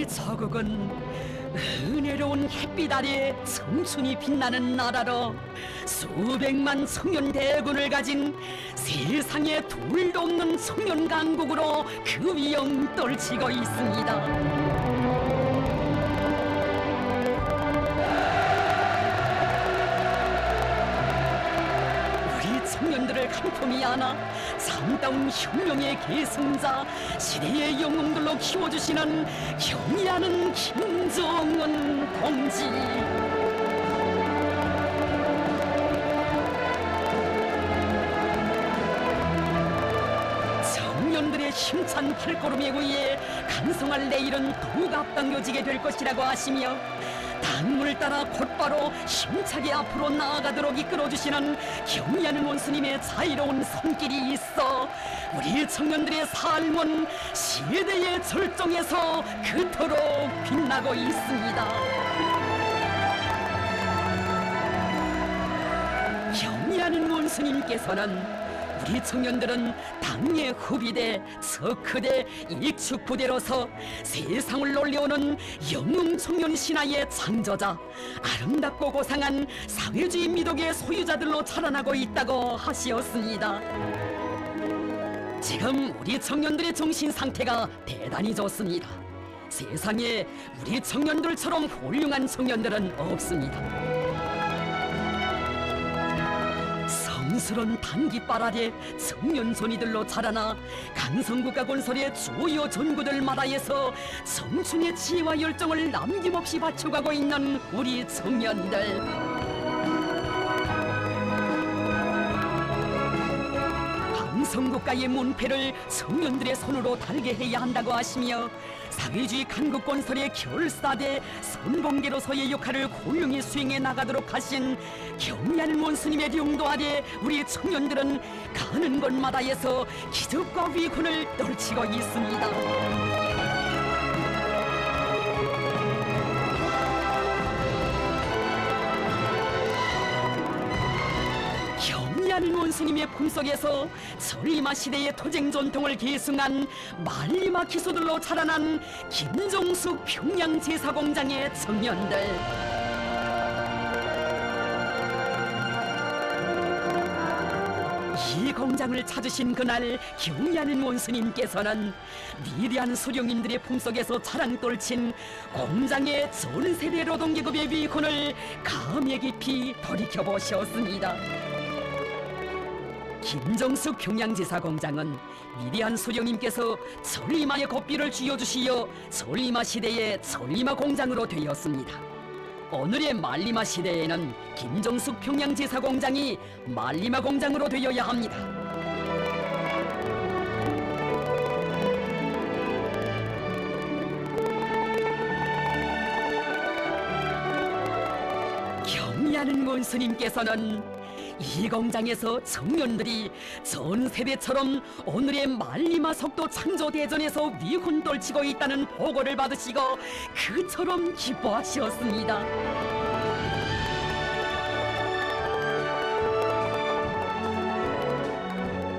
우리 저국은 은혜로운 햇빛 아래 청춘이 빛나는 나라로 수백만 청년 대군을 가진 세상에 둘도 없는 청년 강국으로 그 위엄 떨치고 있습니다. 청년들을 간품이 안아 참다운 혁명의 계승자, 시대의 영웅들로 키워주시는 경의하는 김정은 동지. 청년들의 힘찬 발걸음에 의해 간성할 내일은 더욱 앞당겨지게 될 것이라고 하시며 당문을 따라 곧바로 힘차게 앞으로 나아가도록 이끌어주시는 경의하는 원수님의 자유로운 손길이 있어 우리 청년들의 삶은 시대의 절정에서 그토록 빛나고 있습니다. 경의하는 원수님께서는 우리 청년들은 당의 후비대, 석크대, 익축부대로서 세상을 놀려오는 영웅 청년 신화의 창조자, 아름답고 고상한 사회주의 미덕의 소유자들로 자라나고 있다고 하시었습니다. 지금 우리 청년들의 정신 상태가 대단히 좋습니다. 세상에 우리 청년들처럼 훌륭한 청년들은 없습니다. 성스런 단깃발 아래 청년 손이들로 자라나 강성국가 건설의 주요 전구들마다에서 청춘의 지혜와 열정을 남김없이 바쳐가고 있는 우리 청년들. 강성국가의 문패를 청년들의 손으로 달게 해야 한다고 하시며 사회주의 강국 건설의 결사대 선봉대로서의 역할을 훌륭히 수행해 나가도록 하신 경의하는 원수님의 용도 아래 우리 청년들은 가는 곳마다에서 기적과 위군을 떨치고 있습니다. 경의하는 원수님의 품속에서 전리마 시대의 토쟁 전통을 계승한 말리마 기수들로 자라난 김종숙 평양제사공장의 청년들. 이 공장을 찾으신 그날 경의하는 원수님께서는 위대한 수령인들의 품속에서 자랑 떨친 공장의 전세대 노동계급의 위훈을 감회 깊이 돌이켜보셨습니다. 김정숙 평양제사 공장은 위대한 수령님께서 전리마의 kop비를 쥐어주시어 전리마 시대의 전리마 공장으로 되었습니다. 오늘의 말리마 시대에는 김정숙 평양제사 공장이 말리마 공장으로 되어야 합니다. 경의하는 원수님께서는 이 공장에서 청년들이 전 세대처럼 오늘의 말리마 석도 창조 대전에서 위훈 떨치고 있다는 보고를 받으시고 그처럼 기뻐하셨습니다.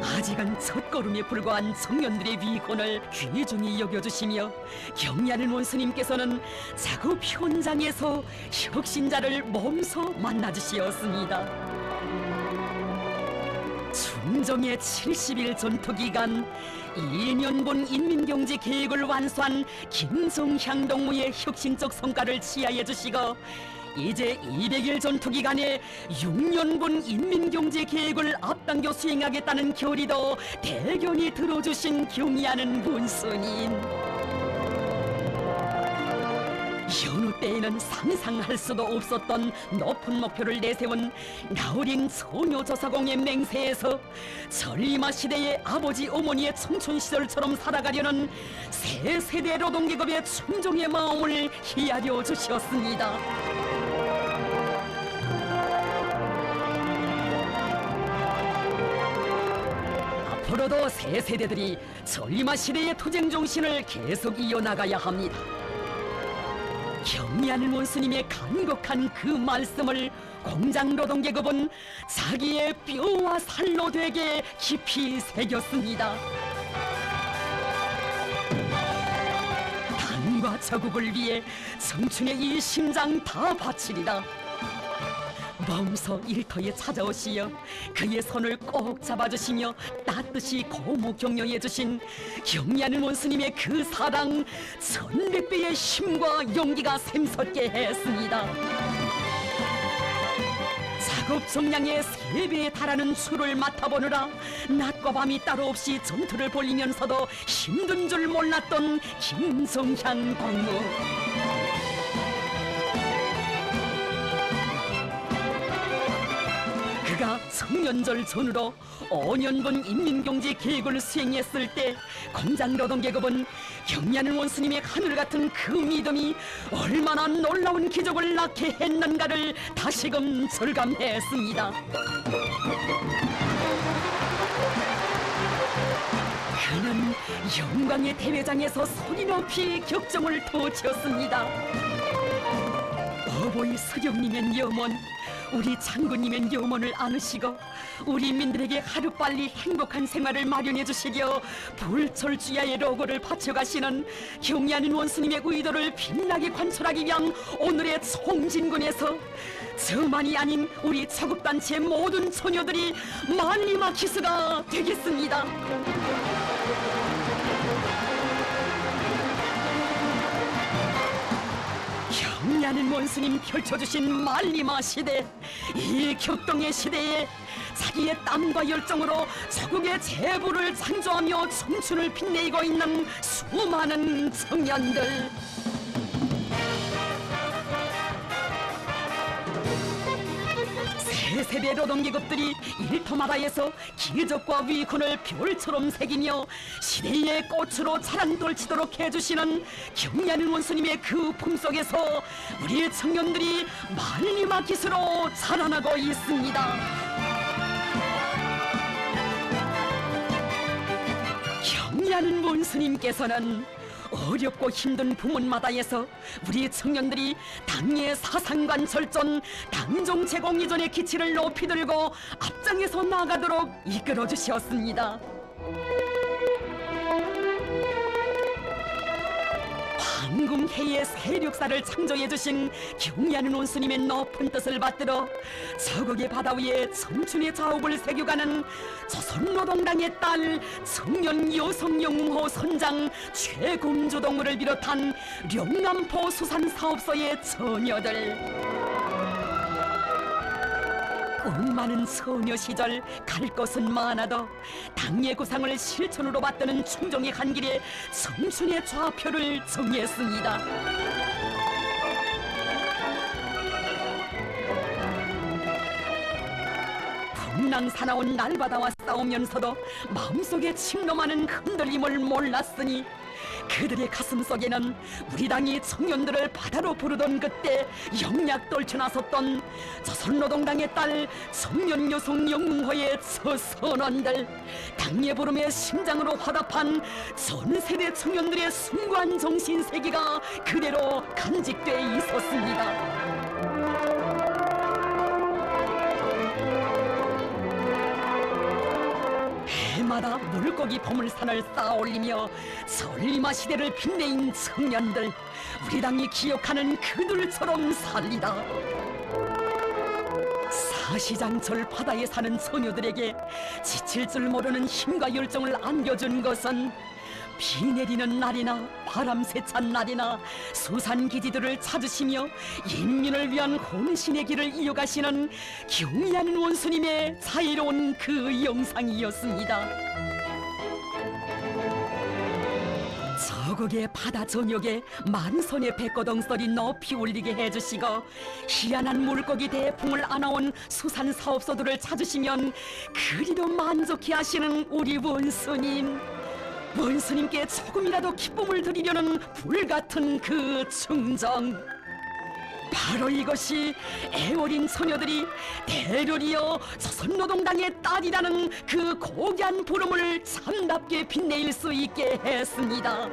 아직은 첫걸음에 불과한 청년들의 위훈을 귀중히 여겨주시며 경의하는 원수님께서는 작업 현장에서 혁신자를 몸소 만나주시었습니다. 충정의 70일 전투기간 2년분 인민경제 계획을 완수한 김성향 동무의 혁신적 성과를 치하해 주시고 이제 200일 전투기간에 6년분 인민경제 계획을 앞당겨 수행하겠다는 결의도 대견히 들어주신 경의하는 원수님. 여느 때에는 상상할 수도 없었던 높은 목표를 내세운 나우린 소녀조사공의 맹세에서 전리마 시대의 아버지 어머니의 청춘 시절처럼 살아가려는 새 세대 노동계급의 충정의 마음을 헤아려 주셨습니다. 앞으로도 새 세대들이 전리마 시대의 투쟁 정신을 계속 이어나가야 합니다. 경의하는 원수님의 간곡한 그 말씀을 공장 노동계급은 자기의 뼈와 살로 되게 깊이 새겼습니다. 땅과 저국을 위해 청춘의 이 심장 다 바치리라. 마음서 일터에 찾아오시어 그의 손을 꼭 잡아주시며 따뜻이 고모 격려해 주신 경리하는 원스님의 그 사랑, 천백배의 힘과 용기가 샘솟게 했습니다. 작업 정량의 3배에 달하는 추를 맡아보느라 낮과 밤이 따로 없이 전투를 벌이면서도 힘든 줄 몰랐던 김성향 광무. 그가 청년절 전후로 5년분 인민경제 계획을 수행했을 때 공장 노동계급은 경리하는 원스님의 하늘같은 그 믿음이 얼마나 놀라운 기적을 낳게 했는가를 다시금 절감했습니다. 그는 영광의 대회장에서 소리 높이 격정을 터치었습니다. 어버이 서경님의 염원, 우리 장군님의 염원을 안으시고 우리 민들에게 하루빨리 행복한 생활을 마련해 주시려 불철주야의 로고를 바쳐가시는 경리하는 원스님의 의도를 빛나게 관철하기 위한 오늘의 총진군에서 저만이 아닌 우리 차국단체 모든 처녀들이 만리마키스가 되겠습니다. 경리하는 원스님 펼쳐주신 만리마 시대, 이 격동의 시대에 자기의 땀과 열정으로 자국의 재부를 창조하며 청춘을 빛내고 있는 수많은 청년들. 세세대 노동계급들이 일터마다에서 기적과 위군을 별처럼 새기며 시대의 꽃으로 자란 돌치도록 해주시는 경리하는 원수님의 그 품속에서 우리의 청년들이 만리마 기수로 자라나고 있습니다. 경리하는 원수님께서는 어렵고 힘든 부문마다에서 우리 청년들이 당의 사상관 절전, 당정 제공 이전의 기치를 높이 들고 앞장에서 나가도록 이끌어 주셨습니다. 황궁해의 세력사를 창조해 주신 경리하는 원수님의 높은 뜻을 받들어 서국의 바다 위에 청춘의 자업을 새겨가는 조선노동당의 딸 청년 여성영웅호 선장 최금주동무를 비롯한 령남포 수산사업소의 처녀들. 꿈 많은 소녀 시절 갈 곳은 많아도 당의 구상을 실천으로 받드는 충정의 한 길에 청춘의 좌표를 정했습니다. 풍랑 사나운 날바다와 싸우면서도 마음속에 침노하는 흔들림을 몰랐으니 그들의 가슴 속에는 우리 당이 청년들을 바다로 부르던 그때 영약 떨쳐나섰던 조선노동당의 딸 청년 여성 영웅호의 서선원들, 당의 부름에 심장으로 화답한 전 세대 청년들의 숭고한 정신 세계가 그대로 간직돼 있었습니다. 해마다 물고기 보물산을 쌓아올리며 전리마 시대를 빛내인 청년들, 우리 당이 기억하는 그들처럼 살리다. 사시장철 바다에 사는 소녀들에게 지칠 줄 모르는 힘과 열정을 안겨준 것은 비 내리는 날이나 바람 세찬 날이나 수산기지들을 찾으시며 인민을 위한 혼신의 길을 이어가시는 경리하는 원수님의 자유로운 그 영상이었습니다. 저국의 바다 전역에 만손의 백고동설이 높이 울리게 해주시고 희한한 물고기 대풍을 안아온 수산사업소들을 찾으시면 그리도 만족해 하시는 우리 원수님. 원수님께 조금이라도 기쁨을 드리려는 불같은 그 충정, 바로 이것이 애어린 소녀들이 대련이여 조선노동당의 딸이라는 그 고귀한 부름을 참답게 빛낼 수 있게 했습니다.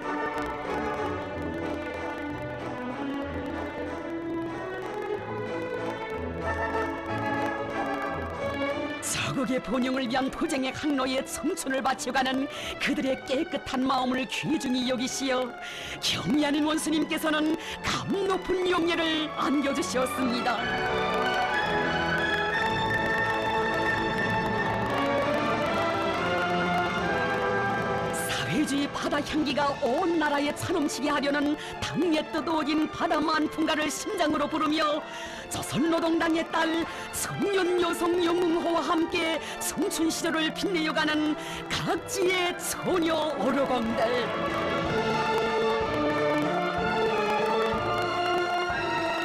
조국의 번영을 위한 도쟁의 항로에 청춘을 바쳐가는 그들의 깨끗한 마음을 귀중히 여기시어 경의하는 원수님께서는 감 높은 용예를 안겨주셨습니다. 사회주의 바다 향기가 온 나라에 차넘치게 하려는 당의 뜻 어긴 바다 만풍가를 심장으로 부르며 조선노동당의 딸 청년 여성 영웅호와 함께 청춘 시절을 빛내어가는 각지의 처녀 어르공들,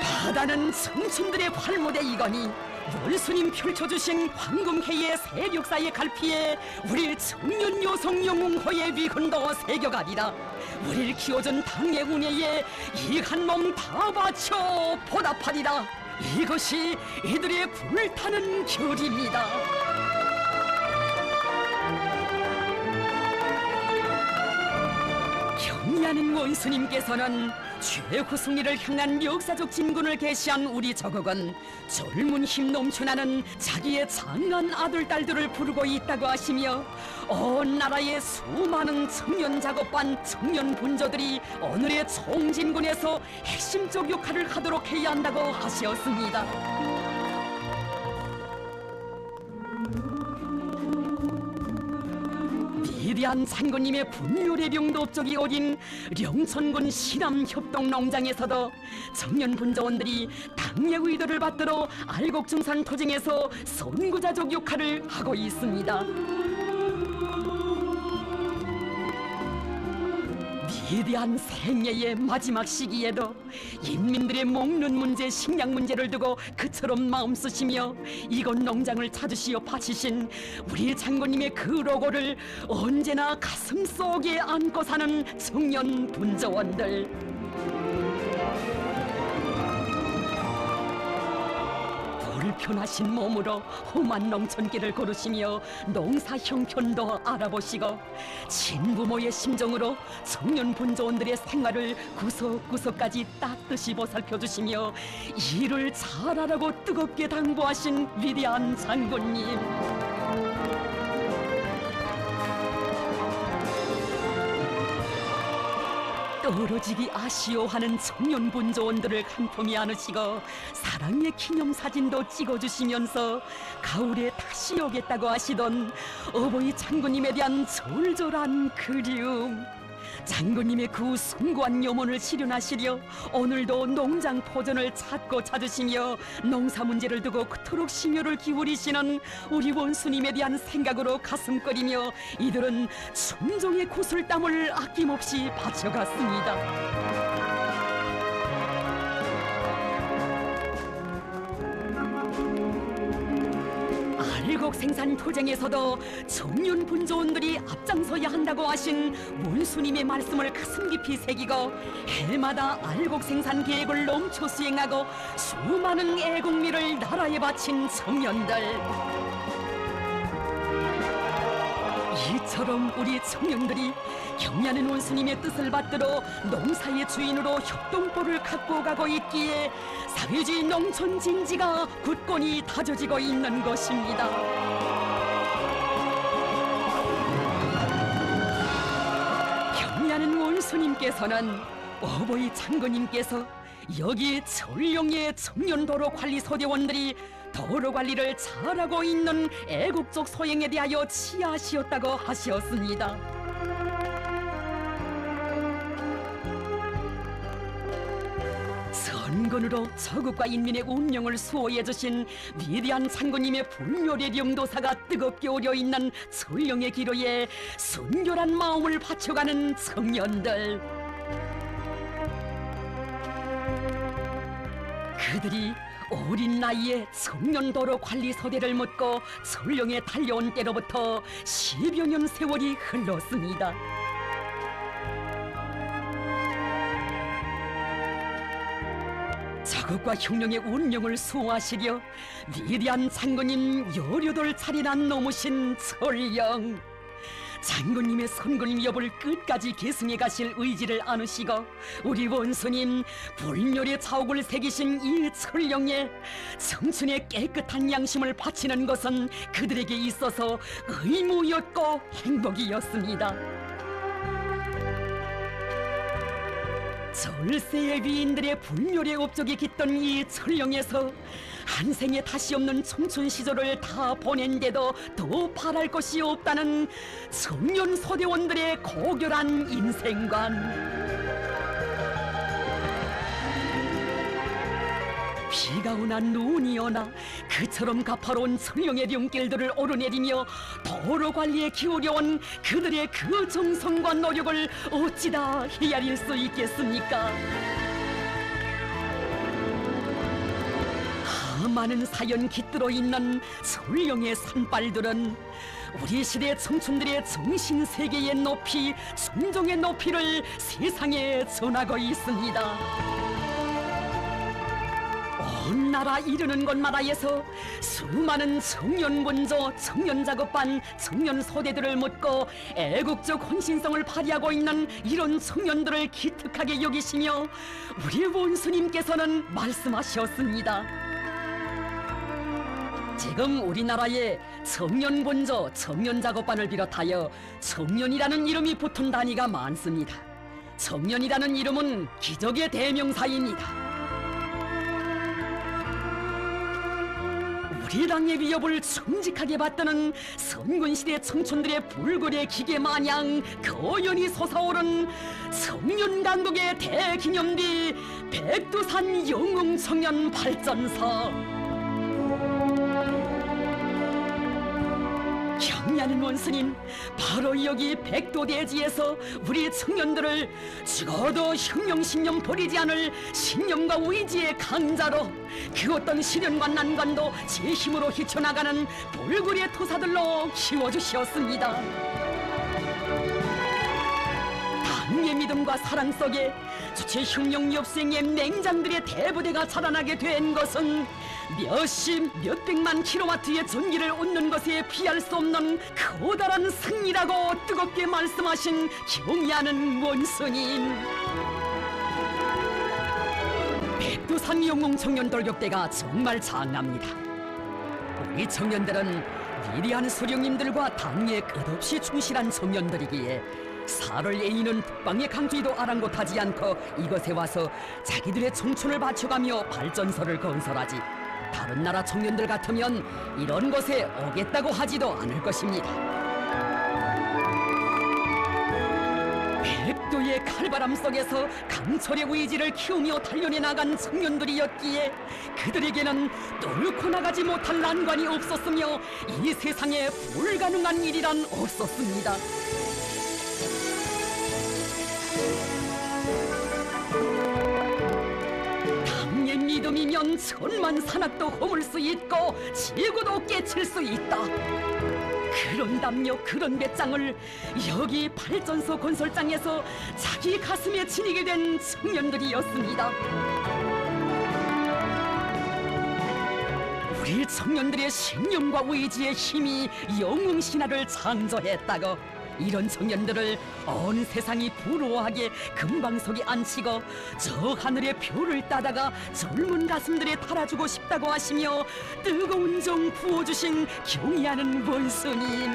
바다는 청춘들의 활모대이거니 원수님 펼쳐주신 황금해의 세력사의 갈피에 우리 청년 여성 영웅호의 위훈도 새겨가리라. 우리를 키워준 당의 운혜에 이 한 몸 다 바쳐 보답하리라. 이것이 이들의 불타는 결입니다. 경의하는 원수님께서는 최후승리를 향한 역사적 진군을 계시한 우리 저국은 젊은 힘 넘쳐나는 자기의 장한 아들 딸들을 부르고 있다고 하시며 온 나라의 수많은 청년 작업반 청년 분조들이 오늘의 총진군에서 핵심적 역할을 하도록 해야 한다고 하셨습니다. 위대한 장군님의 분유래룡도 업적이 어린 령천군 신암협동농장에서도 청년 분자원들이 당의 의도를 받들어 알곡중산 토쟁에서 선구자적 역할을 하고 있습니다. 위대한 생애의 마지막 시기에도 인민들의 먹는 문제, 식량 문제를 두고 그처럼 마음 쓰시며 이곳 농장을 찾으시어 바치신 우리 장군님의 그 로고를 언제나 가슴속에 안고 사는 청년 분자원들, 불편하신 몸으로 험한 농촌길을 걸으시며 농사 형편도 알아보시고 친부모의 심정으로 청년 분조원들의 생활을 구석구석까지 따뜻이 보살펴주시며 일을 잘하라고 뜨겁게 당부하신 위대한 장군님, 떨어지기 아쉬워하는 청년 분조원들을 간통히 안으시고 사랑의 기념사진도 찍어주시면서 가을에 다시 오겠다고 하시던 어버이 장군님에 대한 절절한 그리움, 장군님의 그 숭고한 염원을 실현하시려 오늘도 농장 포전을 찾으시며 농사 문제를 두고 그토록 심혈을 기울이시는 우리 원수님에 대한 생각으로 가슴거리며 이들은 순종의 구슬땀을 아낌없이 바쳐갔습니다. 알곡 생산 토쟁에서도 청년 분조원들이 앞장서야 한다고 하신 원수님의 말씀을 가슴 깊이 새기고 해마다 알곡 생산 계획을 넘쳐 수행하고 수많은 애국미를 나라에 바친 청년들, 이처럼 우리 청년들이 경의하는 원수님의 뜻을 받들어 농사의 주인으로 협동포를 갖고 가고 있기에 사회주의 농촌 진지가 굳건히 다져지고 있는 것입니다. 경의하는 원수님께서는 어버이 장군님께서 여기 전령의 청년도로 관리 소대원들이 도로 관리를 잘하고 있는 애국적 소행에 대하여 치하시었다고 하시었습니다. 선건으로 저국과 인민의 운명을 수호해 주신 위대한 장군님의 불멸의 영도사가 뜨겁게 오려있는 전령의 기로에 순결한 마음을 바쳐가는 청년들, 그들이 어린 나이에 청년도로 관리소대를 맡고 전령에 달려온 때로부터 10여 년 세월이 흘렀습니다. 자국과 혁명의 운명을 수호하시려 위대한 장군님 여료돌 차리난 넘으신 전령, 장군님의 선군 위협을 끝까지 계승해 가실 의지를 안으시고 우리 원수님 불멸의 자옥을 새기신 이 철령에 청춘의 깨끗한 양심을 바치는 것은 그들에게 있어서 의무였고 행복이었습니다. 절세의 위인들의 불멸의 업적이 깃던 이 철령에서 한 생에 다시 없는 청춘 시절을 다 보낸데도 더 바랄 것이 없다는 청년 소대원들의 고결한 인생관. 비가 오나 눈이 오나 그처럼 가파로운 철령의 룡길들을 오르내리며 도로 관리에 기울여온 그들의 그 정성과 노력을 어찌다 헤아릴 수 있겠습니까? 많은 사연 깃들어 있는 철령의 산발들은 우리 시대 청춘들의 정신 세계의 높이, 순종의 높이를 세상에 전하고 있습니다. 온 나라 이르는 곳마다에서 수많은 청년 원조, 청년 작업반, 청년 소대들을 묻고 애국적 헌신성을 발휘하고 있는 이런 청년들을 기특하게 여기시며 우리 원수님께서는 말씀하셨습니다. 지금 우리나라에 청년 본조, 청년 작업반을 비롯하여 청년이라는 이름이 붙은 단위가 많습니다. 청년이라는 이름은 기적의 대명사입니다. 우리 당의 위협을 충직하게 받드는 선군시대 청춘들의 불굴의 기계 마냥 거연히 솟아오른 청년 강국의 대기념비 백두산 영웅청년 발전소. 경의하는 원수님, 바로 여기 백도대지에서 우리 청년들을 죽어도 혁명신념 버리지 않을 신념과 의지의 강자로 그 어떤 시련과 난관도 제 힘으로 헤쳐나가는 불굴의 투사들로 키워주셨습니다. 당의 믿음과 사랑 속에 주체 혁명 엽생의 맹장들의 대부대가 자라나게 된 것은 몇십, 몇백만 킬로와트의 전기를 얻는 것에 비할 수 없는 커다란 승리라고 뜨겁게 말씀하신 경의하는 원수님. 백두산 영웅 청년 돌격대가 정말 장합니다. 우리 청년들은 위대한 수령님들과 당에 끝없이 충실한 청년들이기에 살을 애이는 북방의 강주도 아랑곳하지 않고 이것에 와서 자기들의 청춘을 바쳐가며 발전소를 건설하지, 다른 나라 청년들 같으면 이런 것에 오겠다고 하지도 않을 것입니다. 백도의 칼바람 속에서 강철의 의지를 키우며 단련해 나간 청년들이었기에 그들에게는 뚫고 나가지 못할 난관이 없었으며 이 세상에 불가능한 일이란 없었습니다. 당의 믿음이면 천만 산악도 허물 수 있고 지구도 깨칠 수 있다. 그런 담력, 그런 배짱을 여기 발전소 건설장에서 자기 가슴에 지니게 된 청년들이었습니다. 우리 청년들의 신념과 의지의 힘이 영웅 신화를 창조했다고, 이런 청년들을 온 세상이 부러워하게 금방석에 앉히고 저 하늘의 별을 따다가 젊은 가슴들에 달아주고 싶다고 하시며 뜨거운 정 부어주신 경의하는 원수님.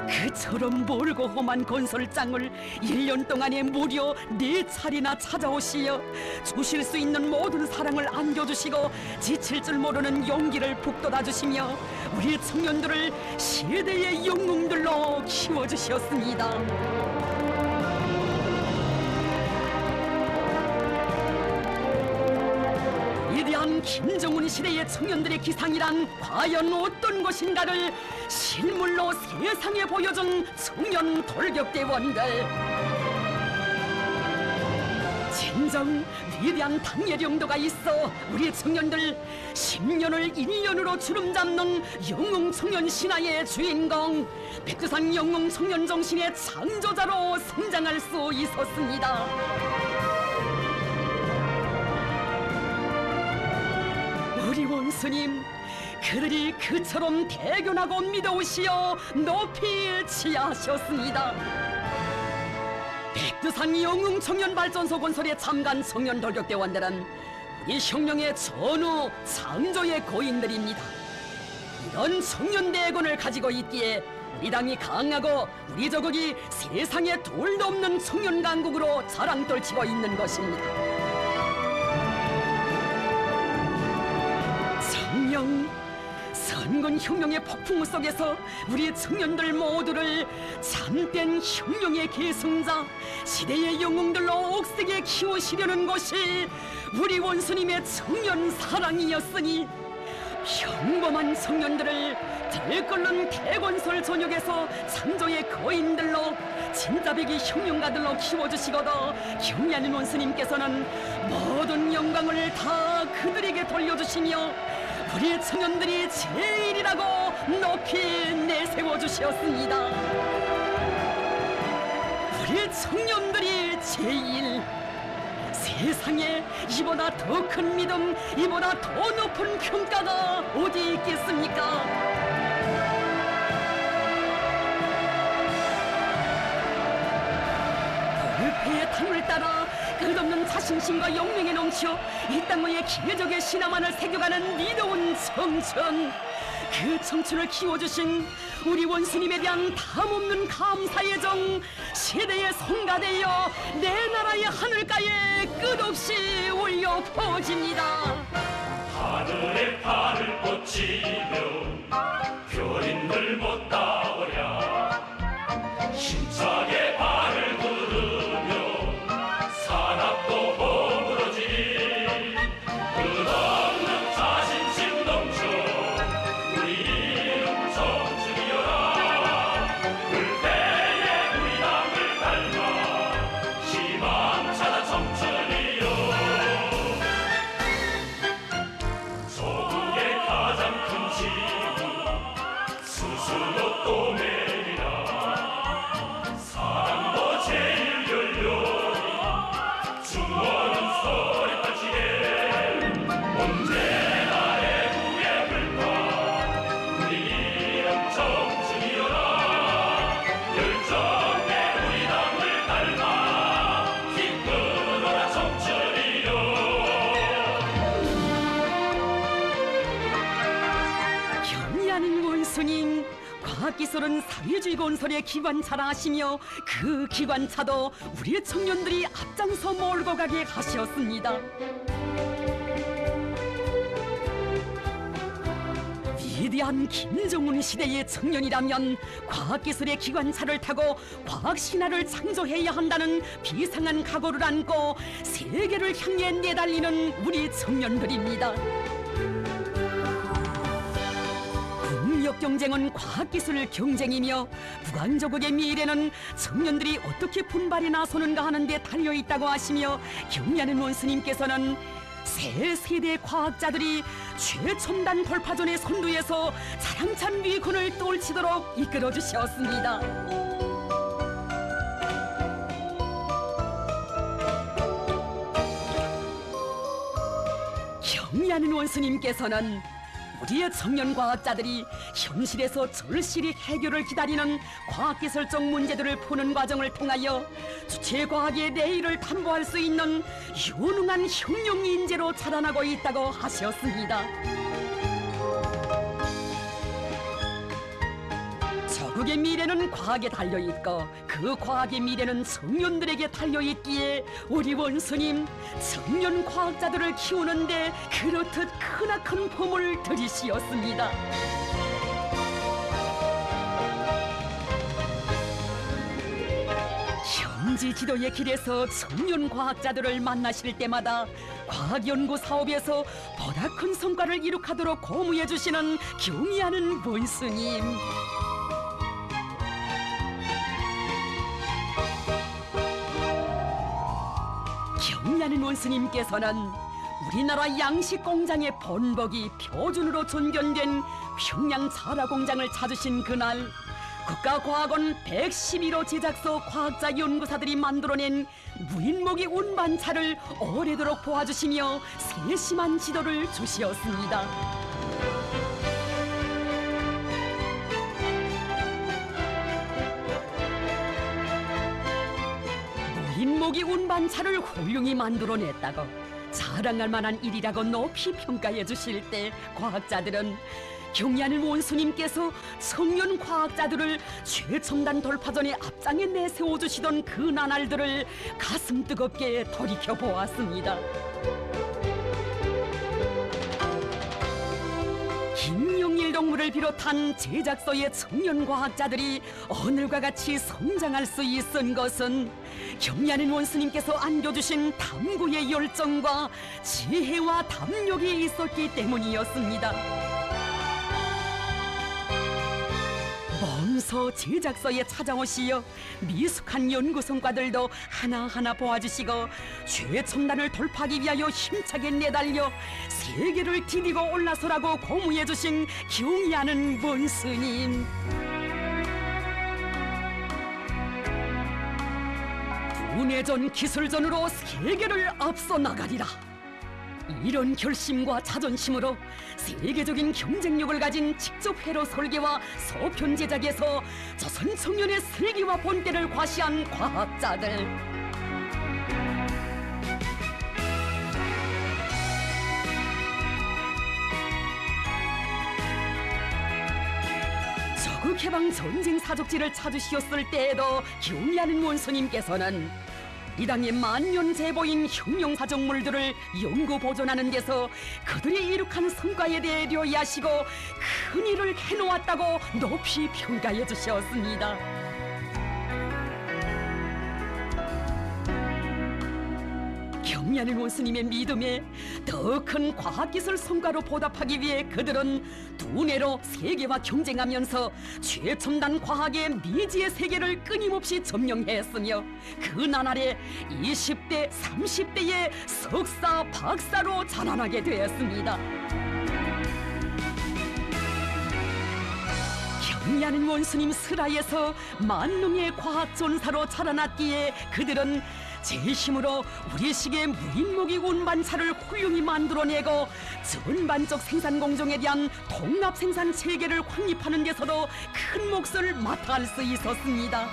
그처럼 멀고 험한 건설장을 1년 동안에 무려 4차례나 찾아오시어 주실 수 있는 모든 사랑을 안겨주시고 지칠 줄 모르는 용기를 북돋아 주시며 우리 청년들을 시대의 영웅들로 키워주셨습니다. 위대한 김정은 시대의 청년들의 기상이란 과연 어떤 것인가를 실물로 세상에 보여준 청년 돌격대원들. 진정 위대한 당의 용도가 있어 우리 청년들 10년을 1년으로 주름잡는 영웅 청년 신화의 주인공, 백두산 영웅 청년 정신의 창조자로 성장할 수 있었습니다. 우리 원 원스님, 그들이 그처럼 대견하고 믿어오시어 높이 취하셨습니다. 백두산 영웅청년발전소 건설에 참가한 청년 돌격대원들은 우리 혁명의 전후 창조의 고인들입니다. 이런 청년 대권을 가지고 있기에 우리 당이 강하고 우리 조국이 세상에 둘도 없는 청년 강국으로 자랑 떨치고 있는 것입니다. 청년, 선군 혁명의 폭풍 속에서 우리 청년들 모두를 참된 혁명의 계승자, 시대의 영웅들로 옥색에 키우시려는 것이 우리 원수님의 청년 사랑이었으니, 평범한 청년들을 들끓는 대건설 전역에서 창조의 거인들로 진짜배기 혁명가들로 키워주시거든 경리하는 원수님께서는 모든 영광을 다 그들에게 돌려주시며 우리 청년들이 제일이라고 높이 내세워주셨습니다. 우리 청년들이 제일, 세상에 이보다 더 큰 믿음, 이보다 더 높은 평가가 어디 있겠습니까? 불패의 탐을 따라 끝없는 자신심과 용맹에 넘쳐 이 땅의 기계적의 신화만을 새겨가는 니더운 청춘, 그 청춘을 키워주신 우리 원수님에 대한 담없는 감사의 정 세대에 성가되어 내 나라의 하늘가에 끝없이 울려 퍼집니다. 하늘에 발을 꽂히면 별인들 못 따오랴. 힘차게 발을 구르며 산악도 허물어지리. 끝없는 자신심 넘쳐 우리 이름 청춘이여라. 불패의 우리 당을 닮아 희망 찾아 청춘이여. 조국의 가장 큰 지구 스스로 또 내리라. 사랑도 제일 열렬히 주어는 소리 펼치게. 언제나 애국의 불파 우리 이름 청춘이여라. 열정의 우리 당을 닮아 기쁘노라 청춘이여. 경리하는 원수님, 과학기술은 사회주의 건설의 기관차라 하시며 그 기관차도 우리 청년들이 앞장서 몰고 가게 하셨습니다. 위대한 김정은 시대의 청년이라면 과학기술의 기관차를 타고 과학신화를 창조해야 한다는 비상한 각오를 안고 세계를 향해 내달리는 우리 청년들입니다. 국력 경쟁은 과학기술 경쟁이며 무관조국의 미래는 청년들이 어떻게 분발해 나서는가 하는 데 달려있다고 하시며 경리하는 원수님께서는 새 세대 과학자들이 최첨단 돌파전의 선두에서 자랑찬 위군을 떨치도록 이끌어주셨습니다. 경리하는 원수님께서는 우리의 청년 과학자들이 현실에서 절실히 해결을 기다리는 과학기술적 문제들을 푸는 과정을 통하여 주체 과학의 내일을 담보할 수 있는 유능한 혁명 인재로 자라나고 있다고 하셨습니다. 조국의 미래는 과학에 달려있고 그 과학의 미래는 청년들에게 달려있기에 우리 원수님, 청년 과학자들을 키우는데 그렇듯 크나큰 봄을 들이시었습니다. 현지 지도의 길에서 청년 과학자들을 만나실 때마다 과학연구 사업에서 보다 큰 성과를 이룩하도록 고무해 주시는 경의하는 원수님. 경리하는 원수님께서는 우리나라 양식 공장의 본보기 표준으로 존경된 평양 자라 공장을 찾으신 그날 국가과학원 111호 제작소 과학자 연구사들이 만들어낸 무인모기 운반차를 오래도록 도와주시며 세심한 지도를 주시었습니다. 무인모기 운반차를 훌륭히 만들어냈다고 자랑할 만한 일이라고 높이 평가해 주실 때 과학자들은 경의하는 원수님께서 청년 과학자들을 최첨단 돌파전의 앞장에 내세워 주시던 그 나날들을 가슴 뜨겁게 돌이켜 보았습니다. 김용일 동무를 비롯한 제작소의 청년 과학자들이 오늘과 같이 성장할 수 있은 것은 경의하는 원수님께서 안겨주신 탐구의 열정과 지혜와 담력이 있었기 때문이었습니다. 먼저 제작소에 찾아오시어 미숙한 연구 성과들도 하나하나 보아주시고 최첨단을 돌파하기 위하여 힘차게 내달려 세계를 디디고 올라서라고 고무해주신 경의하는 원스님. 분해전 기술전으로 세계를 앞서 나가리라. 이런 결심과 자존심으로 세계적인 경쟁력을 가진 직접 회로 설계와 소편 제작에서 조선 청년의 슬기와 본때를 과시한 과학자들. 조국해방 전쟁 사족지를 찾으시었을 때에도 경의하는 원수님께서는 이 당의 만년 제보인 혁명 사정물들을 연구 보존하는 데서 그들이 이룩한 성과에 대해 료이하시고 큰 일을 해놓았다고 높이 평가해 주셨습니다. 경의하는 원수님의 믿음에 더 큰 과학기술 성과로 보답하기 위해 그들은 두뇌로 세계와 경쟁하면서 최첨단 과학의 미지의 세계를 끊임없이 점령했으며 그 나날에 20대, 30대의 석사, 박사로 자라나게 되었습니다. 경의하는 원수님 슬하에서 만능의 과학 전사로 자라났기에 그들은 제 힘으로 우리 시계 무인모기 운반차를 훌륭히 만들어내고 전반적 생산 공정에 대한 통합 생산 체계를 확립하는 데서도 큰 몫을 맡아할 수 있었습니다.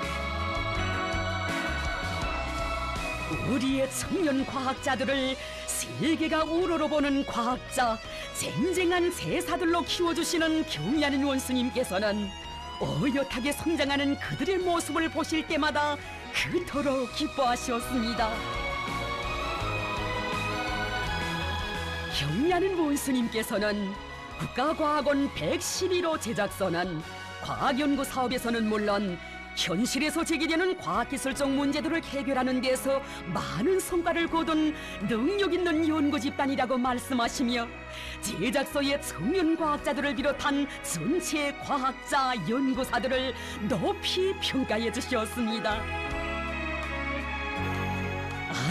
우리의 청년 과학자들을 세계가 우러러보는 과학자, 쟁쟁한 제사들로 키워주시는 경의하는 원수님께서는 어엿하게 성장하는 그들의 모습을 보실 때마다 그토록 기뻐하셨습니다. 경의하는 원수님께서는 국가과학원 111호 제작소는 과학연구 사업에서는 물론 현실에서 제기되는 과학기술적 문제들을 해결하는 데서 많은 성과를 거둔 능력 있는 연구 집단이라고 말씀하시며 제작소의 청년 과학자들을 비롯한 전체 과학자, 연구사들을 높이 평가해 주셨습니다.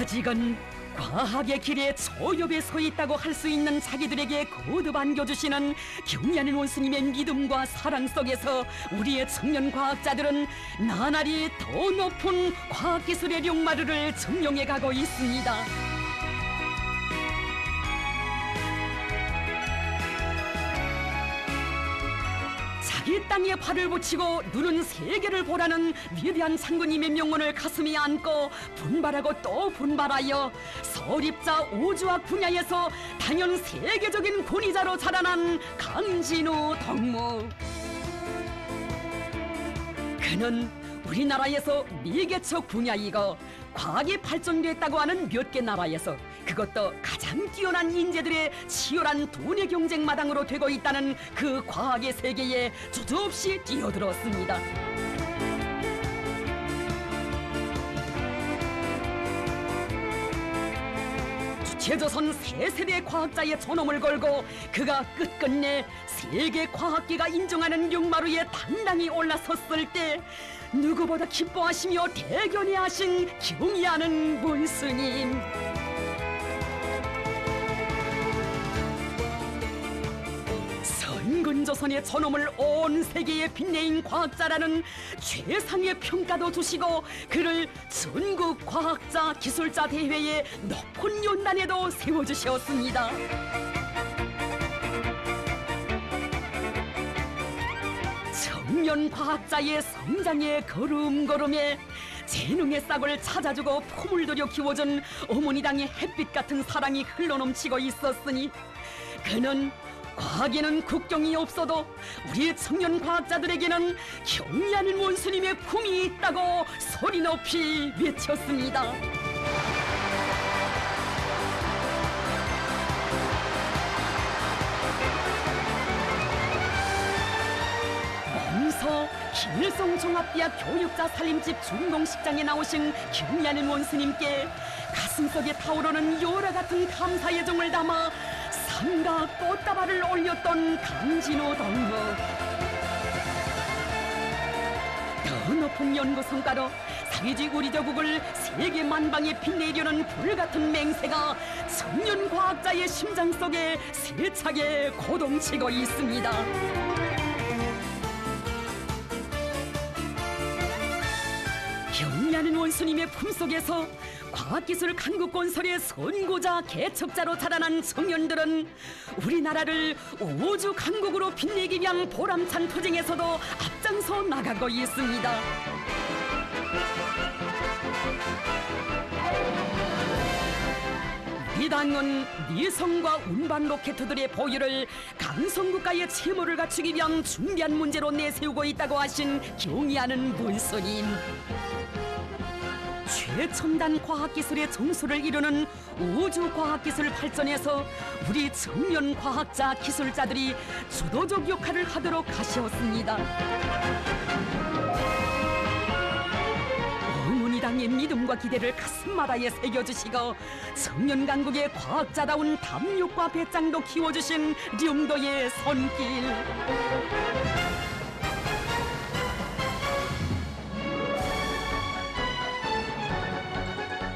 아직은 과학의 길에 초엽에 서 있다고 할 수 있는 자기들에게 거듭 안겨주시는 경의하는 원수님의 믿음과 사랑 속에서 우리의 청년 과학자들은 나날이 더 높은 과학기술의 룡마루를 증명해 가고 있습니다. 이 땅에 발을 붙이고 눈은 세계를 보라는 위대한 장군님의 명언을 가슴에 안고 분발하고 또 분발하여 설립자 우주학 분야에서 단연 세계적인 권위자로 자라난 강진우 동무. 그는 우리나라에서 미개척 분야이고 과학이 발전됐다고 하는 몇 개 나라에서 그것도 가장 뛰어난 인재들의 치열한 두뇌 경쟁 마당으로 되고 있다는 그 과학의 세계에 주저없이 뛰어들었습니다. 주체조선 세 세대 과학자의 존엄을 걸고 그가 끝끝내 세계 과학계가 인정하는 룡마루에 당당히 올라섰을 때 누구보다 기뻐하시며 대견해하신 경의하는 문스님. 선군 신조선의 존엄을 온 세계에 빛내인 과학자라는 최상의 평가도 주시고 그를 전국 과학자 기술자 대회의 높은 연단에도 세워주셨습니다. 청년 과학자의 성장의 걸음걸음에 재능의 싹을 찾아주고 품을 들여 키워준 어머니 당의 햇빛 같은 사랑이 흘러넘치고 있었으니 그는 과학에는 국경이 없어도 우리 청년 과학자들에게는 경의하는 원수님의 품이 있다고 소리 높이 외쳤습니다. 먼저 길성종합대학 교육자 살림집 준공식장에 나오신 경의하는 원수님께 가슴속에 타오르는 열화 같은 감사의 정을 담아 상가 꽃다발을 올렸던 강진호 동무. 더 높은 연구 성과로 사회주의 우리 조국을 세계 만방에 빛내려는 불같은 맹세가 청년 과학자의 심장 속에 세차게 고동치고 있습니다. 경의하는 원수님의 품속에서 과학기술 강국건설의 선구자 개척자로 자라난 청년들은 우리나라를 우주 강국으로 빛내기 위한 보람찬 투쟁에서도 앞장서 나가고 있습니다. 이 당은 미성과 운반 로켓들의 보유를 강성국가의 채무를 갖추기 위한 중대한 문제로 내세우고 있다고 하신 경의하는 원수님. 최첨단 과학기술의 정수를 이루는 우주과학기술 발전에서 우리 청년 과학자 기술자들이 주도적 역할을 하도록 하셨습니다. 어머니당의 믿음과 기대를 가슴마다에 새겨주시고 청년 강국의 과학자다운 담력과 배짱도 키워주신 령도의 손길.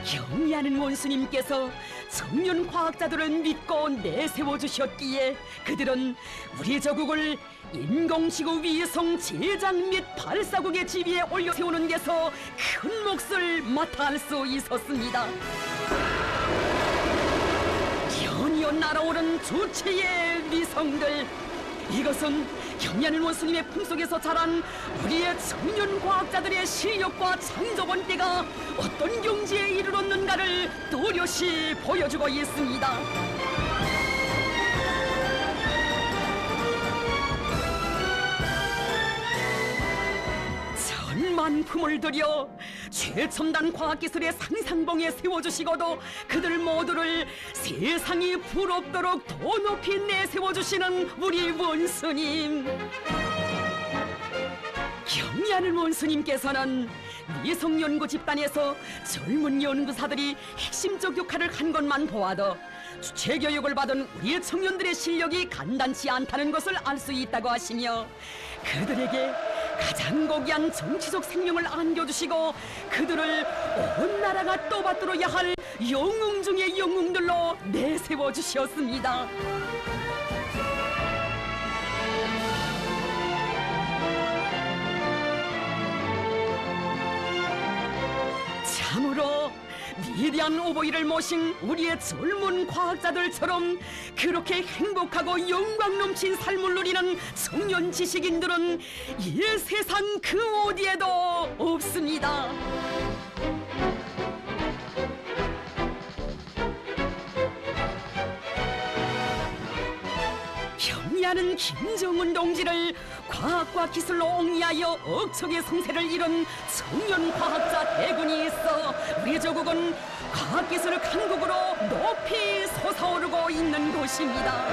경의하는 원수님께서 청년 과학자들을 믿고 내세워 주셨기에 그들은 우리 조국을 인공지구 위성 제작 및 발사국의 지위에 올려 세우는 데서 큰 몫을 맡아할 수 있었습니다. 연이어 날아오른 주체의 위성들, 이것은 경의하는 원수님의 품속에서 자란 우리의 청년 과학자들의 실력과 창조본 때가 어떤 경지에 이르렀는가를 또렷이 보여주고 있습니다. 천만품을 들여 최첨단 과학기술의 상상봉에 세워주시고도 그들 모두를 세상이 부럽도록 더 높이 내세워주시는 우리 원수님. 경의하는 원수님께서는 미성연구 집단에서 젊은 연구사들이 핵심적 역할을 한 것만 보아도 주체 교육을 받은 우리 청년들의 실력이 간단치 않다는 것을 알 수 있다고 하시며 그들에게 가장 고귀한 정치적 생명을 안겨주시고 그들을 온 나라가 떠받들어야 할 영웅 중의 영웅들로 내세워 주셨습니다. 참으로 위대한 오보이를 모신 우리의 젊은 과학자들처럼 그렇게 행복하고 영광 넘친 삶을 누리는 청년 지식인들은 이 세상 그 어디에도 없습니다. 경의하는 김정은 동지를 과학과 기술로 옹이하여 억척의 성세를 이룬 청년 과학자 대군이 있어 우리 조국은 과학기술 강국으로 높이 솟아오르고 있는 곳입니다.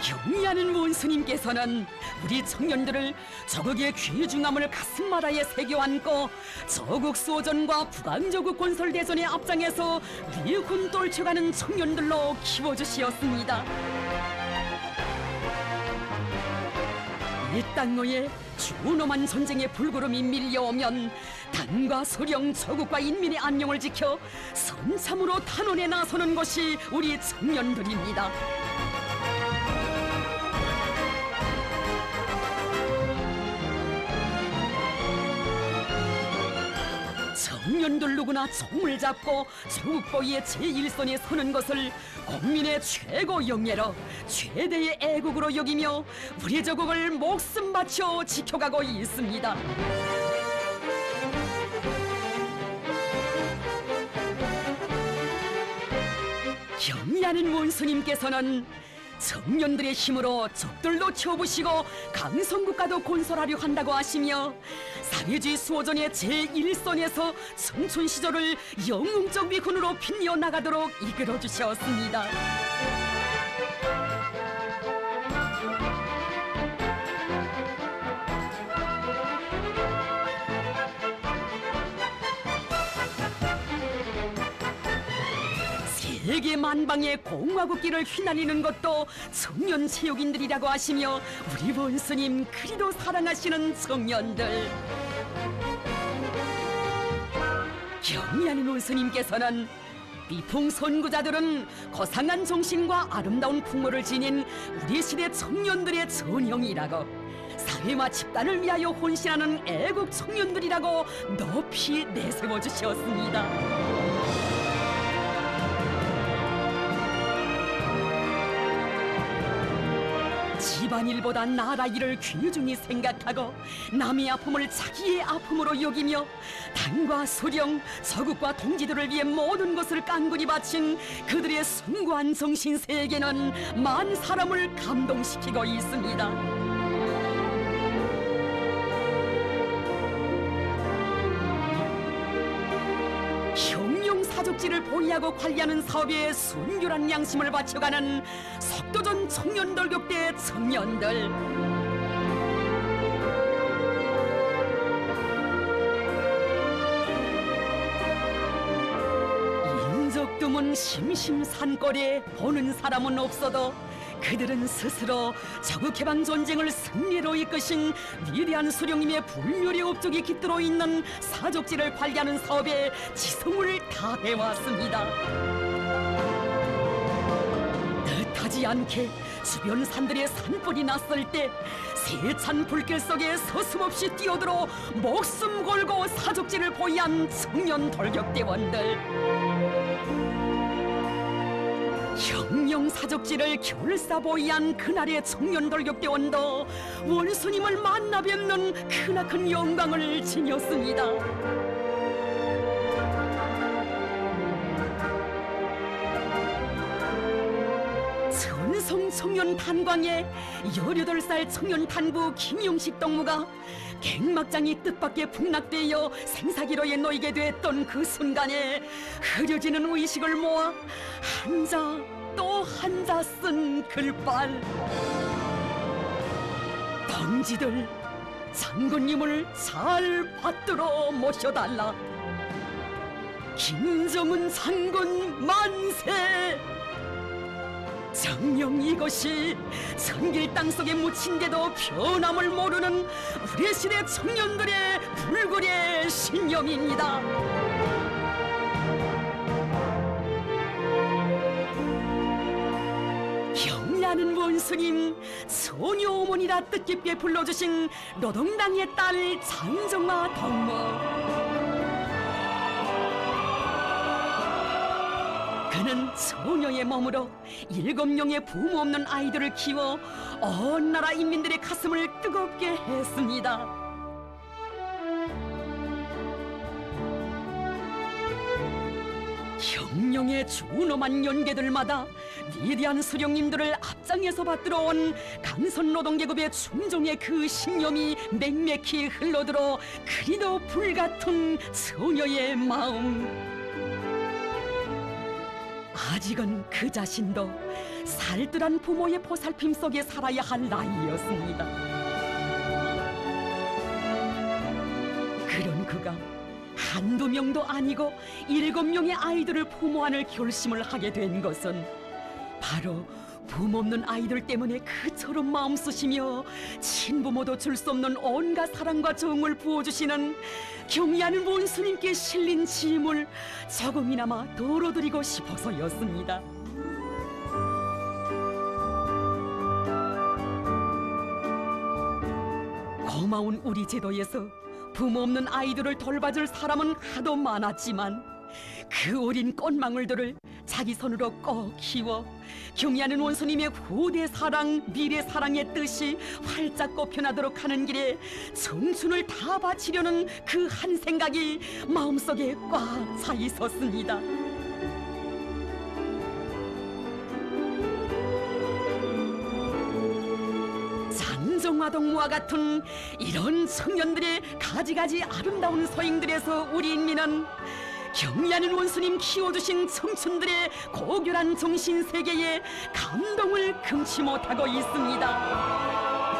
경의하는 원수님께서는 우리 청년들을 조국의 귀중함을 가슴마다에 새겨 안고 조국 수호전과 북한조국 건설대전의 앞장에서 미군 떨쳐가는 청년들로 키워주시었습니다. 이 땅의 준엄한 전쟁의 불구름이 밀려오면 당과 소령 조국과 인민의 안녕을 지켜 선참으로 탄원에 나서는 것이 우리 청년들입니다. 청년들 누구나 총을 잡고 조국 보위의 제1선에 서는 것을 국민의 최고 영예로 최대의 애국으로 여기며 우리 조국을 목숨 바쳐 지켜가고 있습니다. 경의하는 원수님께서는 청년들의 힘으로 적들도 쳐부시고 강성국가도 건설하려 한다고 하시며 사회주의 수호전의 제1선에서 청춘 시절을 영웅적 위군으로 빛내어 나가도록 이끌어 주셨습니다. 세계 만방의 공화국길을 휘날리는 것도 청년 체육인들이라고 하시며 우리 원수님 그리도 사랑하시는 청년들, 경의하는 원수님께서는 비풍 선구자들은 거상한 정신과 아름다운 풍모를 지닌 우리 시대 청년들의 전형이라고, 사회와 집단을 위하여 헌신하는 애국 청년들이라고 높이 내세워 주셨습니다. 집안일보다 나라 일을 귀중히 생각하고 남의 아픔을 자기의 아픔으로 여기며 당과 소령, 조국과 동지들을 위해 모든 것을 깡그리 바친 그들의 숭고한 정신 세계는 만 사람을 감동시키고 있습니다. 사족지를 보위하고 관리하는 사업에 순결한 양심을 바쳐가는 석도전 청년돌격대 청년들, 인적 드문 심심산골에 보는 사람은 없어도 그들은 스스로 조국해방 전쟁을 승리로 이끄신 위대한 수령님의 불멸의 업적이 깃들어 있는 사족지를 관리하는 사업에 지성을 다해왔습니다. 뜻하지 않게 주변 산들의 산불이 났을 때 세찬 불길 속에 서슴없이 뛰어들어 목숨 걸고 사족지를 보위한 청년 돌격대원들, 혁명 사족지를 결사보이한 그날의 청년 돌격대원도 원수님을 만나 뵙는 크나큰 영광을 지녔습니다. 전성 청년 탄광에 18살 청년 탄부 김용식 동무가 갱막장이 뜻밖의 풍락되어 생사기로에 놓이게 됐던 그 순간에 흐려지는 의식을 모아 한자 또 한자 쓴 글빨, 동지들 장군님을 잘 받들어 모셔달라, 김정은 장군 만세. 정녕 이것이 천길 땅속에 묻힌데도 변함을 모르는 우리 시대 청년들의 불굴의 신념입니다. 경의하는 원수님, 소녀 어머니라 뜻깊게 불러주신 노동당의 딸 장정아 동무, 그는 소녀의 몸으로 7명의 부모 없는 아이들을 키워 온 나라 인민들의 가슴을 뜨겁게 했습니다. 혁명의 준엄한 연계들마다 위대한 수령님들을 앞장에서 받들어온 강선노동계급의 충정의 그 신념이 맹맥히 흘러들어 그리도 불같은 소녀의 마음. 아직은 그 자신도 살뜰한 부모의 보살핌 속에 살아야 할 나이였습니다. 그런 그가 한두 명도 아니고 7명의 아이들을 부모하는 결심을 하게 된 것은 바로 품없는 아이들 때문에 그처럼 마음 쓰시며 친부모도 줄 수 없는 온갖 사랑과 정을 부어주시는 경의하는 원수님께 실린 짐을 조금이나마 덜어드리고 싶어서였습니다. 고마운 우리 제도에서 부모 없는 아이들을 돌봐줄 사람은 하도 많았지만 그 어린 꽃망울들을 자기 손으로 꼭 키워 경의하는 원수님의 후대 사랑, 미래 사랑의 뜻이 활짝 꽃펴나도록 하는 길에 청춘을 다 바치려는 그 한 생각이 마음속에 꽉 차 있었습니다. 장정화동무와 같은 이런 청년들의 가지가지 아름다운 소행들에서 우리 인민은 경의하는 원수님 키워주신 청춘들의 고결한 정신세계에 감동을 금치 못하고 있습니다.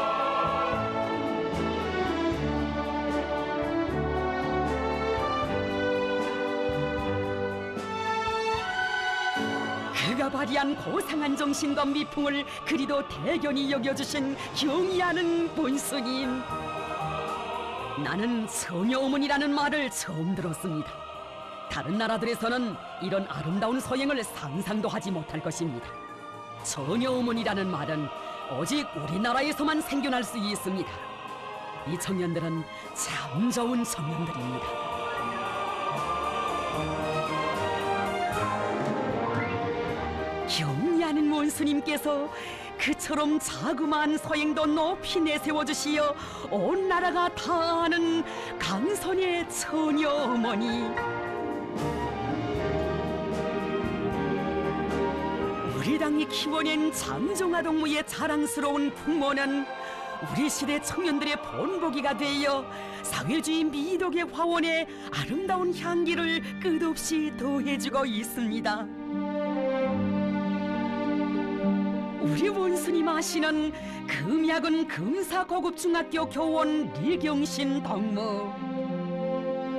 그가 발휘한 고상한 정신과 미풍을 그리도 대견히 여겨주신 경의하는 원수님. 나는 처녀 어머니라는 말을 처음 들었습니다. 다른 나라들에서는 이런 아름다운 소행을 상상도 하지 못할 것입니다. 처녀 어머니라는 말은 오직 우리나라에서만 생겨날 수 있습니다. 이 청년들은 참 좋은 청년들입니다. 경의하는 원수님께서 그처럼 자그마한 소행도 높이 내세워주시어 온 나라가 다 아는 강선의 처녀 어머니. 우리 당이 키워낸 장정화동무의 자랑스러운 풍모는 우리 시대 청년들의 본보기가 되어 사회주의 미덕의 화원에 아름다운 향기를 끝없이 더해주고 있습니다. 우리 원수님 아시는 금약은 금사고급중학교 교원 리경신 덕무.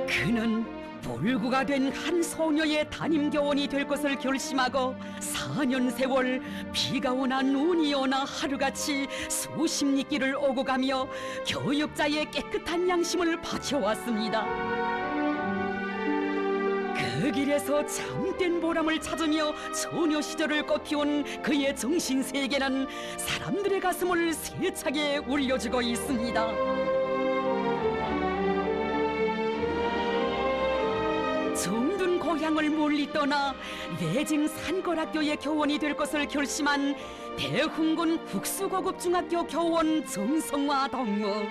그는 몰구가 된 한 소녀의 담임교원이 될 것을 결심하고 4년 세월 비가 오나 눈이 오나 하루같이 수십 리길을 오고 가며 교육자의 깨끗한 양심을 바쳐왔습니다. 그 길에서 참된 보람을 찾으며 소녀 시절을 꽃피운 그의 정신세계는 사람들의 가슴을 세차게 울려주고 있습니다. 정든 고향을 멀리 떠나 내진 산골학교의 교원이 될 것을 결심한 대흥군 국수고급중학교 교원 정성화 덕무.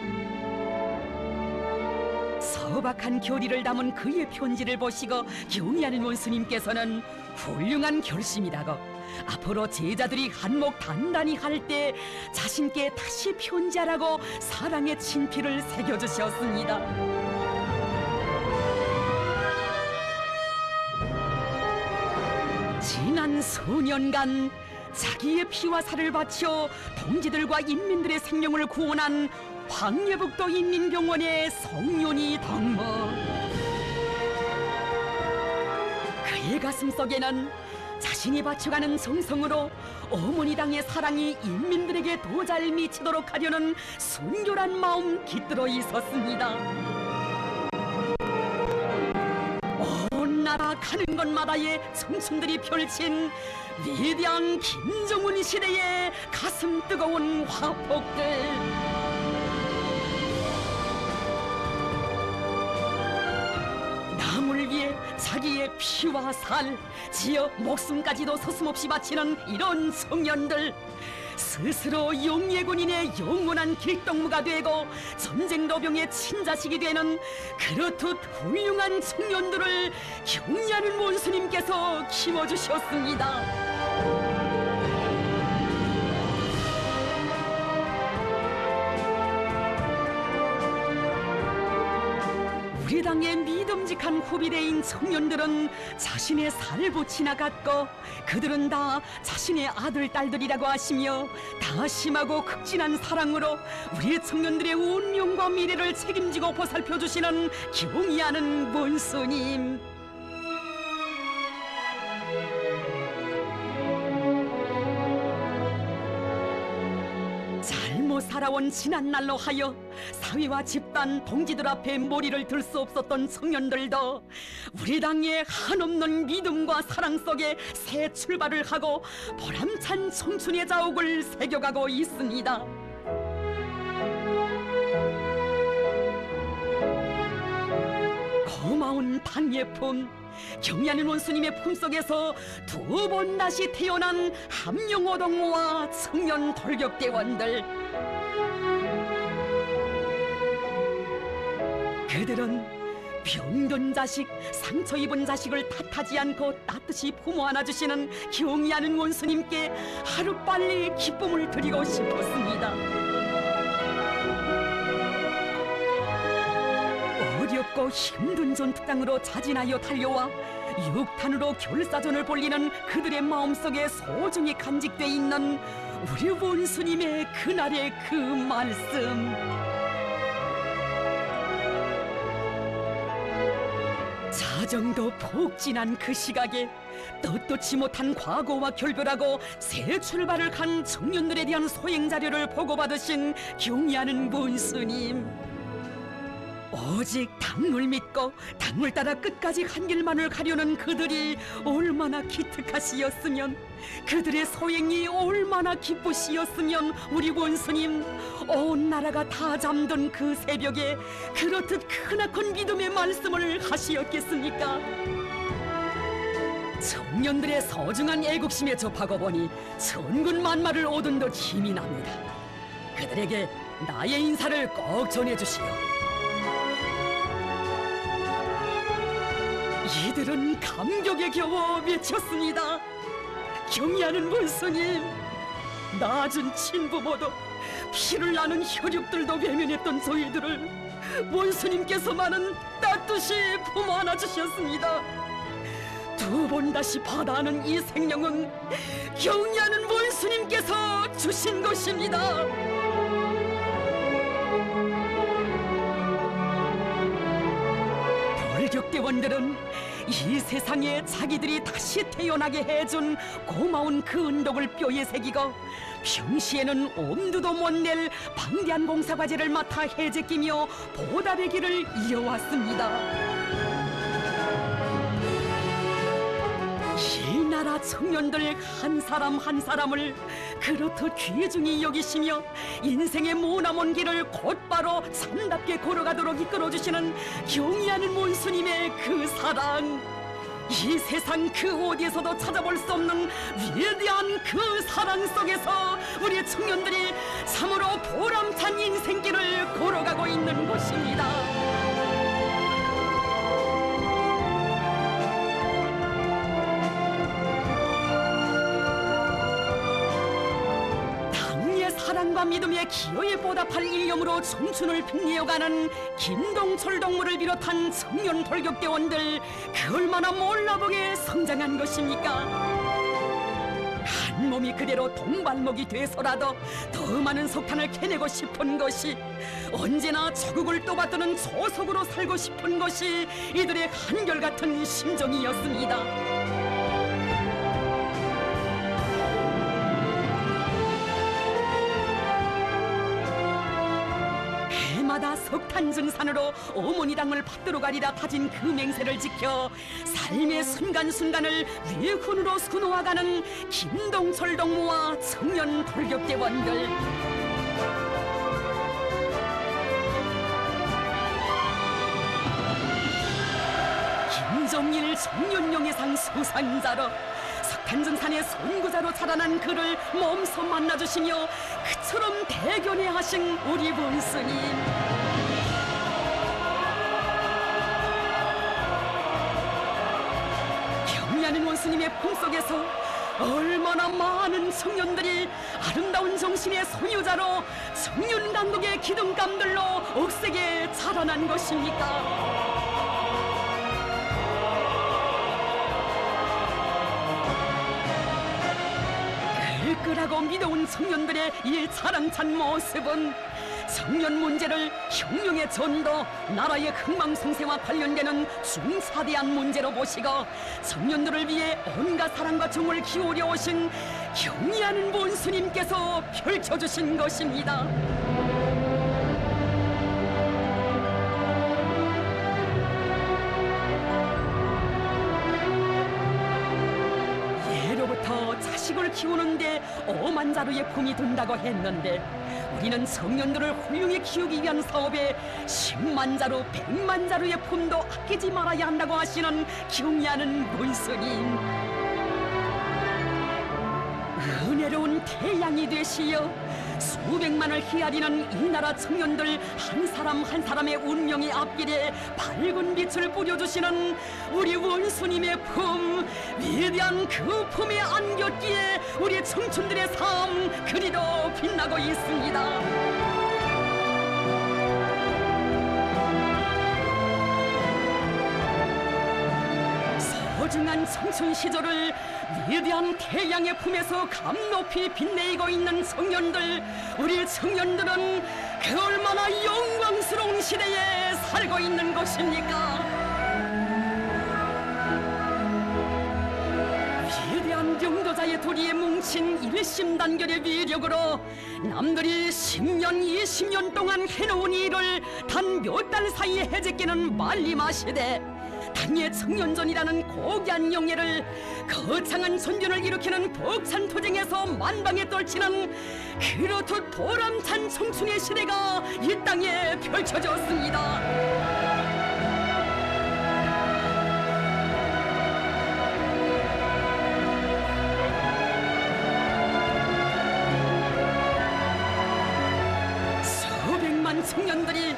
소박한 교리를 담은 그의 편지를 보시고 경의하는 원수님께서는 훌륭한 결심이라고 앞으로 제자들이 한몫 단단히 할 때 자신께 다시 편지하라고 사랑의 친필을 새겨주셨습니다. 지난 수년간 자기의 피와 살을 바쳐 동지들과 인민들의 생명을 구원한 황예북도 인민병원의 송윤희 덕무. 그의 가슴속에는 자신이 바쳐가는 정성으로 어머니 당의 사랑이 인민들에게 더 잘 미치도록 하려는 순결한 마음 깃들어 있었습니다. 온 나라 가는 곳마다의 청춘들이 펼친 위대한 김정은 시대의 가슴 뜨거운 화폭들. 남을 위해 자기의 피와 살, 지어 목숨까지도 서슴없이 바치는 이런 청년들. 스스로 용예군인의 영원한 길동무가 되고 전쟁노병의 친자식이 되는 그렇듯 훌륭한 청년들을 경의하는 원수님께서 키워주셨습니다. 우리 당의 믿음직한 후비대인 청년들은 자신의 살붙이나 같고 그들은 다 자신의 아들, 딸들이라고 하시며 다 심하고 극진한 사랑으로 우리 청년들의 운명과 미래를 책임지고 보살펴주시는 경의하는 원수님. 살아온 지난 날로 하여 사회와 집단, 동지들 앞에 머리를 들 수 없었던 청년들도 우리 당의 한없는 믿음과 사랑 속에 새 출발을 하고 보람찬 청춘의 자욱을 새겨가고 있습니다. 고마운 당의 품, 경의하는 원수님의 품속에서 두 번 다시 태어난 함영호동무와 청년 돌격대원들. 그들은 병든 자식, 상처 입은 자식을 탓하지 않고 따뜻이 품어 안아주시는 경의하는 원수님께 하루빨리 기쁨을 드리고 싶었습니다. 어렵고 힘든 전투장으로 자진하여 달려와 육탄으로 결사전을 벌리는 그들의 마음속에 소중히 간직돼 있는 우리 원수님의 그날의 그 말씀. 자정도 푹 지난 그 시각에 떳떳지 못한 과거와 결별하고 새 출발을 간 청년들에 대한 소행 자료를 보고받으신 경의하는 원수님. 오직 당을 믿고 당을 따라 끝까지 한 길만을 가려는 그들이 얼마나 기특하시었으면, 그들의 소행이 얼마나 기쁘시었으면 우리 원수님 온 나라가 다 잠든 그 새벽에 그렇듯 크나큰 믿음의 말씀을 하시었겠습니까? 청년들의 소중한 애국심에 접하고 보니 천군만마를 얻은 듯 힘이 납니다. 그들에게 나의 인사를 꼭 전해주시오. 이들은 감격에 겨워 외쳤습니다. 경의하는 원수님, 낳아준 친부모도 피를 나는 혈육들도 외면했던 저희들을 원수님께서만은 따뜻이 품어 안아주셨습니다. 두 번 다시 받아하는 이 생명은 경의하는 원수님께서 주신 것입니다. 돌격대원들은 이 세상에 자기들이 다시 태어나게 해준 고마운 그 은덕을 뼈에 새기고 평시에는 엄두도 못 낼 방대한 공사과제를 맡아 해제끼며 보답의 길을 이어왔습니다. 이 나라 청년들 한 사람 한 사람을 그렇듯 귀중히 여기시며 인생의 머나먼 길을 곧바로 참답게 걸어가도록 이끌어주시는 경의하는 원수님의 그 사랑, 이 세상 그 어디에서도 찾아볼 수 없는 위대한 그 사랑 속에서 우리 청년들이 참으로 보람찬 인생길을 걸어가고 있는 것입니다. 사랑과 믿음의 기여에 보답할 일념으로 청춘을 빛내어가는 김동철 동무를 비롯한 청년 돌격대원들, 그 얼마나 몰라보게 성장한 것입니까? 한 몸이 그대로 동발목이 돼서라도 더 많은 석탄을 캐내고 싶은 것이, 언제나 조국을 떠받드는 조석으로 살고 싶은 것이 이들의 한결같은 심정이었습니다. 해마다 석탄 증산으로 어머니 당을 받들어 가리라 다진 그 맹세를 지켜 삶의 순간순간을 위훈으로 수놓아가는 김동철 동무와 청년 돌격대원들. 김정일 청년영예상 수상자로 석탄증산의 선구자로 자라난 그를 몸소 만나주시며 그처럼 대견해 하신 우리 원수님. 경의하는 원수님의 품속에서 얼마나 많은 청년들이 아름다운 정신의 소유자로 청년 강국의 기둥감들로 억세게 자라난 것입니까? 끌하고 믿어온 청년들의 이 자랑찬 모습은 청년 문제를 혁명의 전도, 나라의 흥망성쇠와 관련되는 중차대한 문제로 보시고 청년들을 위해 온갖 사랑과 정을 기울여 오신 경의하는 원수님께서 펼쳐주신 것입니다. 키우는데 5만 자루의 품이 든다고 했는데 우리는 청년들을 훌륭히 키우기 위한 사업에 10만 자루, 100만 자루의 품도 아끼지 말아야 한다고 하시는 경애하는 문스님, 은혜로운 태양이 되시어 수백만을 헤아리는 이 나라 청년들 한 사람 한 사람의 운명의 앞길에 밝은 빛을 뿌려주시는 우리 원수님의 품, 위대한 그 품에 안겼기에 우리 청춘들의 삶 그리도 빛나고 있습니다. 소중한 청춘 시절을 위대한 태양의 품에서 감높이 빛내고 있는 청년들, 우리 청년들은 그 얼마나 영광스러운 시대에 살고 있는 것입니까? 위대한 영도자의 도리에 뭉친 일심단결의 위력으로 남들이 10년, 20년 동안 해놓은 일을 단 몇 달 사이에 해제끼는 말리마 시대, 당의 청년전이라는 고귀한 영예를 거창한 전변을 일으키는 벅찬 투쟁에서 만방에 떨치는 그렇듯 보람찬 청춘의 시대가 이 땅에 펼쳐졌습니다. 수백만 청년들이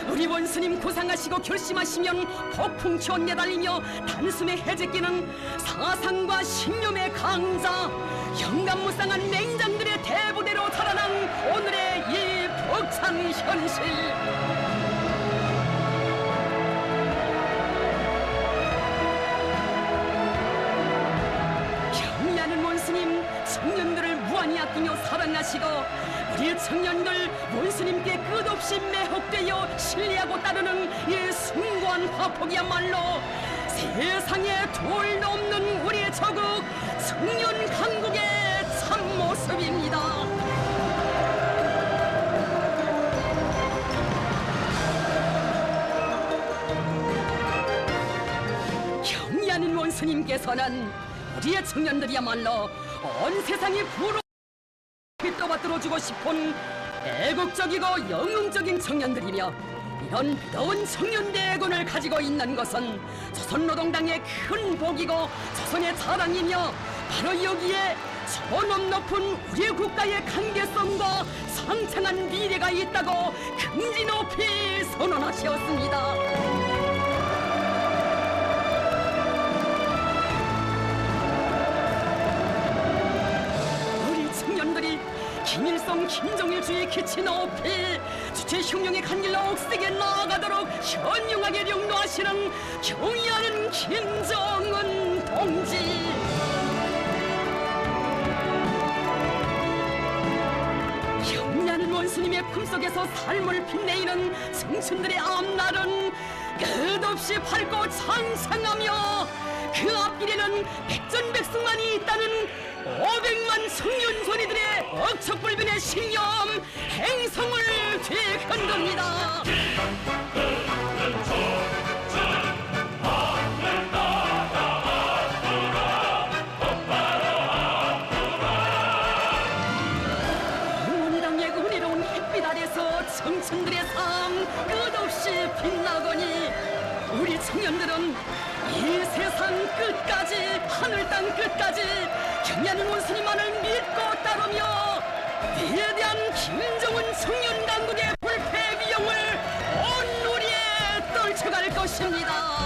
우리 원수님 고상하시고 결심하시면 폭풍추원 내달리며 단숨에 해제끼는 사상과 신념의 강자, 영감무쌍한 맹장들의 대부대로 자라난 오늘의 이 벅찬 현실. 경애하는 원수님, 청년들을 무한히 아끼며 사랑하시고 우리 청년들 원수님께 끝없이 매혹되어 신뢰하고 따르는 이 숭고한 화폭이야말로 세상에 둘도 없는 우리의 저국 청년 강국의 참모습입니다. 경애하는 원수님께서는 우리의 청년들이야말로 온 세상이 부러 떠받들어주고 싶은 애국적이고 영웅적인 청년들이며, 이런 믿어온 청년대군을 가지고 있는 것은 조선노동당의 큰 복이고 조선의 자랑이며, 바로 여기에 소놈 높은 우리 국가의 강대성과 상창한 미래가 있다고 긍지 높이 선언하셨습니다. 김일성, 김정일주의 기치 높이 주체 흉령의 간길로 억세게 나아가도록 현명하게 령노하시는 경의하는 김정은 동지. 경의하는 원수님의 품속에서 삶을 빛내이는 청춘들의 앞날은 끝없이 밝고 창창하며, 그 앞길에는 백전백승만이 있다는 500만 청년 소리들의 억척불변의 신념 행성을 뒤흔듭니다. 문당의 은혜로운 햇빛 아래서 청춘들의 삶 끝없이 빛나거니 우리 청년들은 이 세상 끝까지, 하늘 땅 끝까지 경애하는 원수님만을 믿고 따르며 위대한 김정은 청년 당국의 불패 위용을 온 누리에 떨쳐갈 것입니다.